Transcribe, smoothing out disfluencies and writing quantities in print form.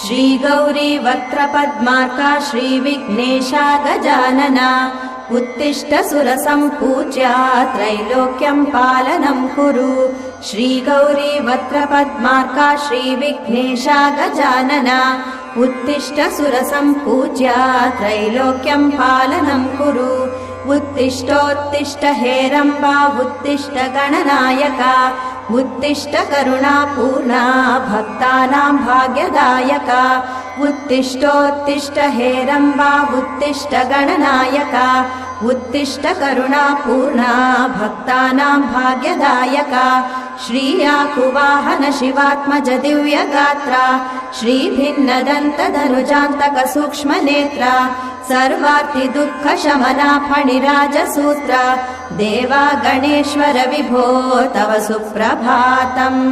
श्रीगौरी वक्त्रपद्मार्का श्रीविघ्नेशा गजानना उत्तिष्ठ सुरसम्पूज्या त्रैलोक्यं पालनं कुरु श्रीगौरी वक्त्रपद्मार्का श्रीविघ्नेशा गजानना उत्तिष्ठ सुरसम्पूज्या त्रैलोक्यं पालनं कुरु उत्तिष्ठोत्तिष्ठ हेरम्बा उत्तिष्ठ गणनायका उत्तिष्ठ करुणापूर्णा भक्तानां भाग्यदायका उत्तिष्ठोत्तिष्ठ हेरम्बा उत्तिष्ठ गणनायका उत्तिष्ठ करुणापूर्णा भक्तानां भाग्यदायका श्रीयाकुवाहन शिवात्मज दिव्यगात्रा श्रीभिन्नदन्तधनुजान्तक सूक्ष्मनेत्रा सर्वार्ति दुःखशमना फणिराजसूत्रा देवा गणेश्वर विभो तव सुप्रभातम्।